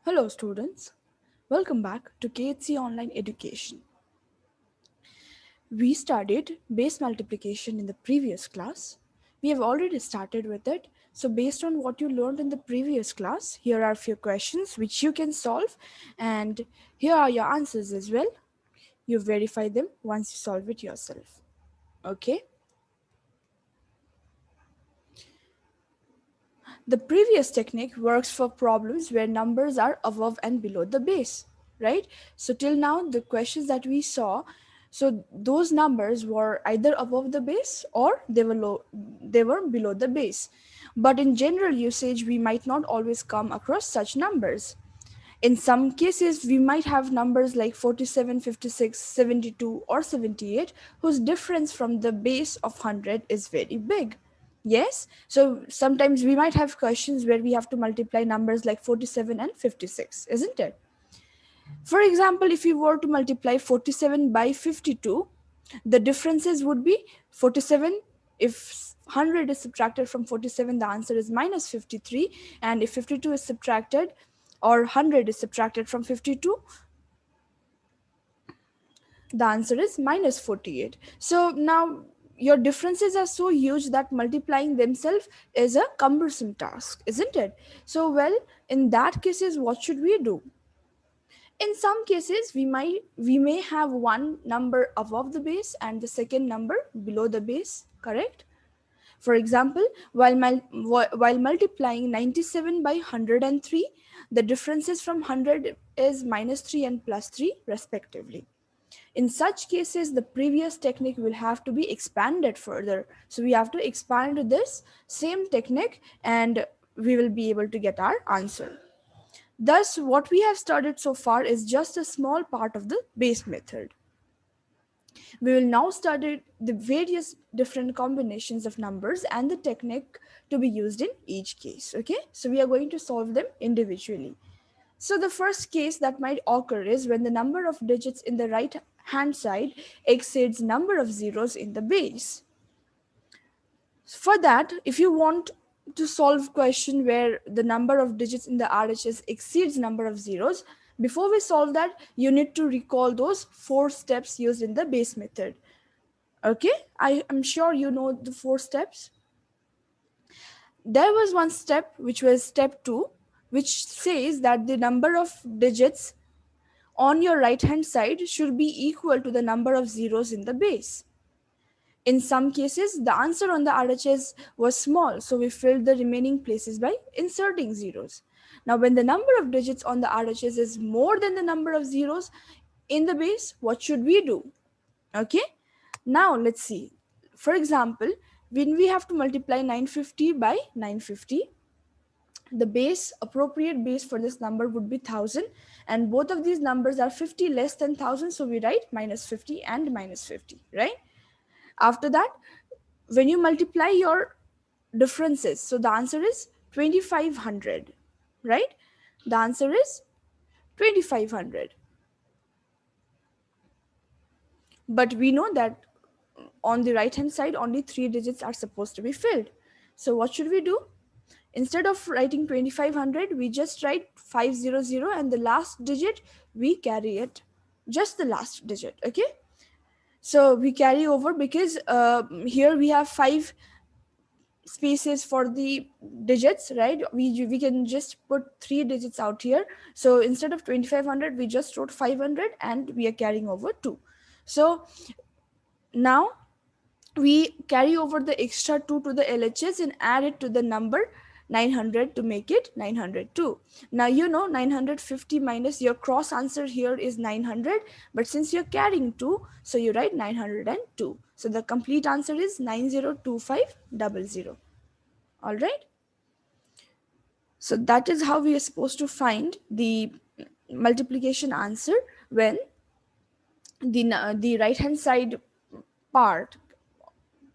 Hello students, welcome back to KHC Online Education. We studied base multiplication in the previous class. We have already started with it. So based on what you learned in the previous class, here are a few questions which you can solve and here are your answers as well. You verify them once you solve it yourself. Okay? The previous technique works for problems where numbers are above and below the base, right? So till now, the questions that we saw, so those numbers were either above the base or they were below the base. But in general usage, we might not always come across such numbers. In some cases, we might have numbers like 47, 56, 72, or 78, whose difference from the base of 100 is very big. Yes, so sometimes we might have questions where we have to multiply numbers like 47 and 56, isn't it? For example, if you were to multiply 47 by 52, the differences would be 47. If 100 is subtracted from 47, the answer is minus 53. And if 52 is subtracted or 100 is subtracted from 52, the answer is minus 48. So now your differences are so huge that multiplying themselves is a cumbersome task, isn't it? So, well, in that cases, what should we do? In some cases, we may have one number above the base and the second number below the base, correct? For example, while multiplying 97 by 103, the differences from 100 is minus 3 and plus 3 respectively. In such cases, the previous technique will have to be expanded further. So we have to expand this same technique and we will be able to get our answer. Thus, what we have studied so far is just a small part of the base method. We will now study the various different combinations of numbers and the technique to be used in each case. Okay, so we are going to solve them individually. So the first case that might occur is when the number of digits in the right hand side exceeds number of zeros in the base. For that, if you want to solve question where the number of digits in the RHS exceeds number of zeros, before we solve that, you need to recall those 4 steps used in the base method. Okay, I am sure you know the 4 steps. There was one step which was step 2, which says that the number of digits on your right hand side should be equal to the number of zeros in the base. In some cases, the answer on the RHS was small, so we filled the remaining places by inserting zeros. Now, when the number of digits on the RHS is more than the number of zeros in the base, what should we do? Okay, now let's see. For example, when we have to multiply 950 by 950, the base appropriate base for this number would be 1000, and both of these numbers are 50 less than 1000, so we write minus 50 and minus 50, right? After that, when you multiply your differences, so the answer is 2500, right? The answer is 2500. But we know that on the right hand side only 3 digits are supposed to be filled. So what should we do? Instead of writing 2500, we just write 500, and the last digit we carry it, just the last digit. Okay, so we carry over because here we have 5 spaces for the digits, right? We can just put 3 digits out here. So instead of 2500, we just wrote 500 and we are carrying over 2. So now we carry over the extra 2 to the LHS and add it to the number 900 to make it 902. Now you know 950 minus your cross answer here is 900, but since you're carrying 2, so you write 902. So the complete answer is 902500. All right. So that is how we are supposed to find the multiplication answer when the right hand side part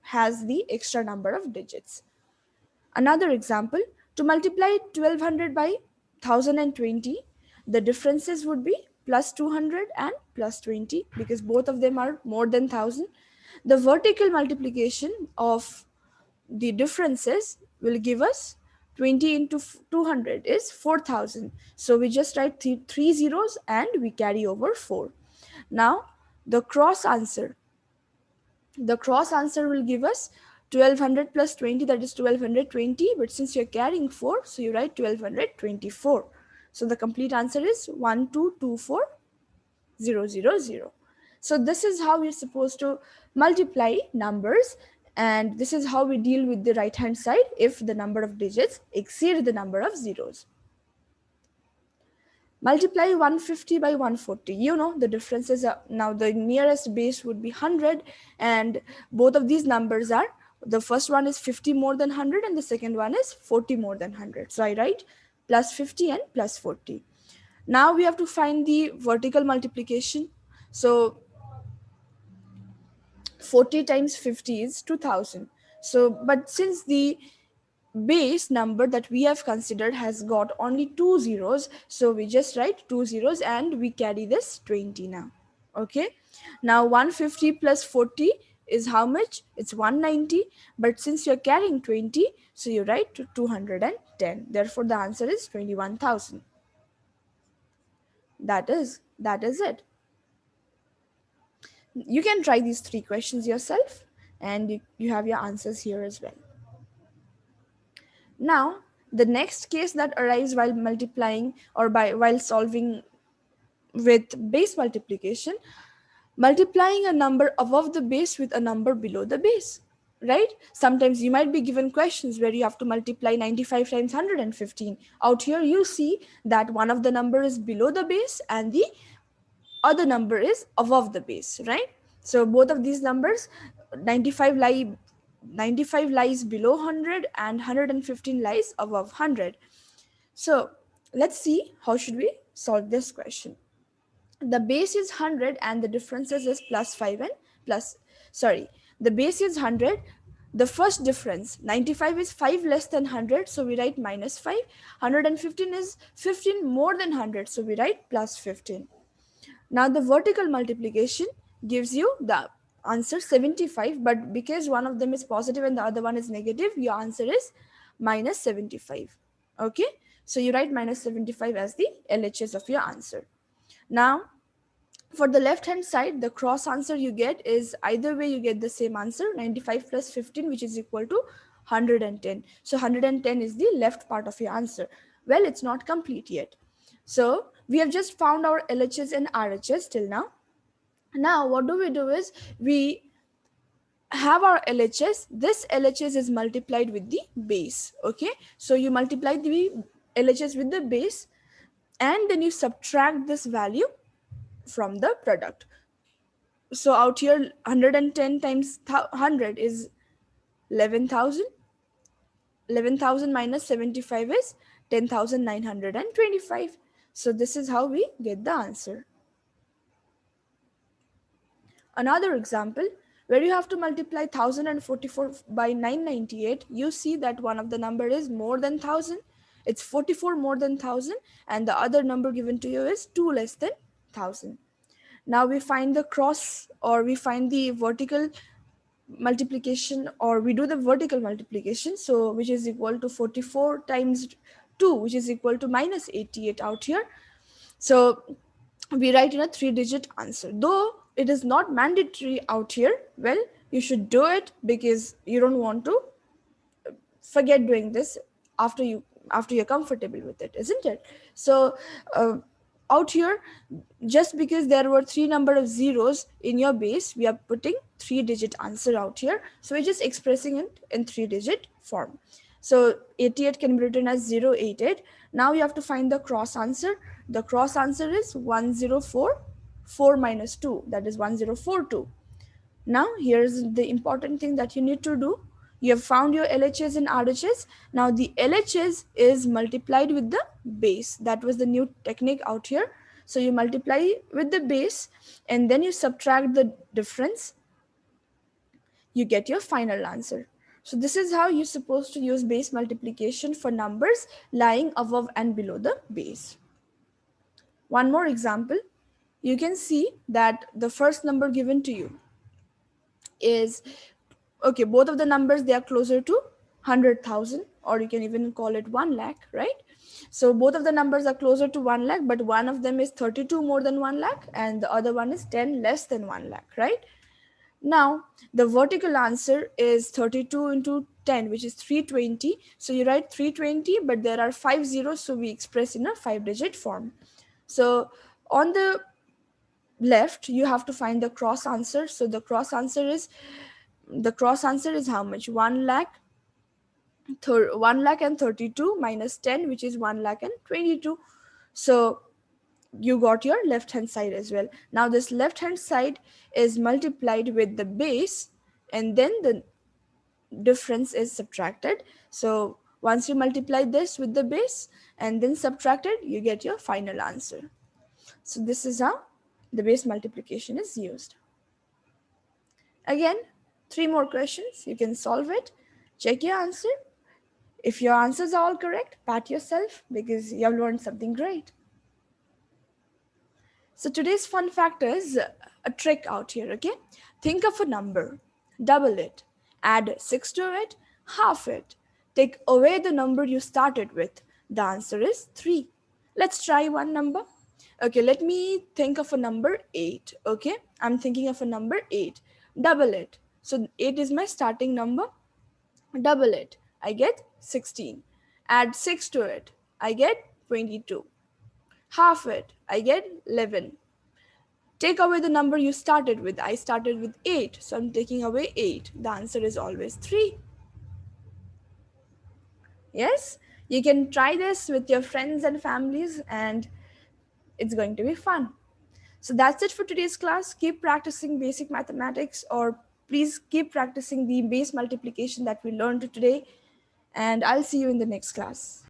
has the extra number of digits. Another example, to multiply 1200 by 1020, the differences would be plus 200 and plus 20 because both of them are more than 1000. The vertical multiplication of the differences will give us 20 into 200 is 4000. So we just write three zeros and we carry over 4. Now the cross answer will give us 1200 plus 20, that is 1220, but since you're carrying 4, so you write 1224. So the complete answer is 1224000. So this is how we're supposed to multiply numbers, and this is how we deal with the right hand side if the number of digits exceed the number of zeros. Multiply 150 by 140. You know the differences are, now the nearest base would be 100, and both of these numbers are, the first one is 50 more than 100 and the second one is 40 more than 100. So I write plus 50 and plus 40. Now we have to find the vertical multiplication. So 40 times 50 is 2000. So but since the base number that we have considered has got only two zeros, so we just write two zeros and we carry this 20 now. Okay, now 150 plus 40 is how much? It's 190, but since you're carrying 20, so you write 210. Therefore the answer is 21,000. That is it. You can try these three questions yourself, and you have your answers here as well. Now, the next case that arises while multiplying or while solving with base multiplication, multiplying a number above the base with a number below the base, right? Sometimes you might be given questions where you have to multiply 95 times 115. Out here you see that one of the number is below the base and the other number is above the base, right? So both of these numbers, 95 lies below 100 and 115 lies above 100. So let's see how should we solve this question. The base is 100 and the differences is plus 5 and plus, sorry, the base is 100. The first difference, 95 is 5 less than 100, so we write minus 5. 115 is 15 more than 100, so we write plus 15. Now the vertical multiplication gives you the answer 75, but because one of them is positive and the other one is negative, your answer is minus 75. Okay, so you write minus 75 as the LHS of your answer. Now for the left hand side, the cross answer you get is, either way you get the same answer, 95 plus 15, which is equal to 110. So 110 is the left part of your answer. Well, it's not complete yet. So we have just found our LHS and RHS till now. Now what do we do is, we have our LHS. This LHS is multiplied with the base. Okay, so you multiply the LHS with the base and then you subtract this value from the product. So out here 110 times 100 is 11,000. 11,000 minus 75 is 10,925. So this is how we get the answer. Another example where you have to multiply 1044 by 998, you see that one of the number is more than 1000. It's 44 more than 1000, and the other number given to you is 2 less than 1000. Now we find the cross, or we find the vertical multiplication, or we do the vertical multiplication, so which is equal to 44 times 2, which is equal to minus 88 out here. So we write in a 3-digit answer, though it is not mandatory out here. Well, you should do it because you don't want to forget doing this after you're comfortable with it, isn't it? So out here, just because there were 3 number of zeros in your base, we are putting 3-digit answer out here, so we're just expressing it in 3-digit form. So 88 can be written as 088. Now you have to find the cross answer. The cross answer is 1044 minus 2, that is 1042. Now here's the important thing that you need to do. You have found your LHS and RHS. Now the LHS is multiplied with the base. That was the new technique out here. So you multiply with the base and then you subtract the difference. You get your final answer. So this is how you're supposed to use base multiplication for numbers lying above and below the base. One more example. You can see that the first number given to you is, okay, both of the numbers, they are closer to 100,000, or you can even call it 1 lakh, right? So both of the numbers are closer to 1 lakh, but one of them is 32 more than 1 lakh and the other one is 10 less than 1 lakh, right? Now, the vertical answer is 32 into 10, which is 320. So you write 320, but there are 5 zeros, so we express in a 5-digit form. So on the left, you have to find the cross answer. So the cross answer is how much? 1 lakh 1 lakh and 32 minus 10, which is 1 lakh and 22. So you got your left hand side as well. Now this left hand side is multiplied with the base, and then the difference is subtracted. So once you multiply this with the base and then subtract it, you get your final answer. So this is how the base multiplication is used. Again, 3 more questions. You can solve it. Check your answer. If your answers are all correct, pat yourself because you have learned something great. So today's fun fact is a trick out here, okay? Think of a number, double it, add 6 to it, half it. Take away the number you started with. The answer is 3. Let's try one number. Okay, let me think of a number 8, okay? I'm thinking of a number 8. Double it. So 8 is my starting number. Double it. I get 16. Add 6 to it. I get 22. Half it. I get 11. Take away the number you started with. I started with 8, so I'm taking away 8. The answer is always 3. Yes, you can try this with your friends and families, and it's going to be fun. So that's it for today's class. Keep practicing basic mathematics, or please keep practicing the base multiplication that we learned today, and I'll see you in the next class.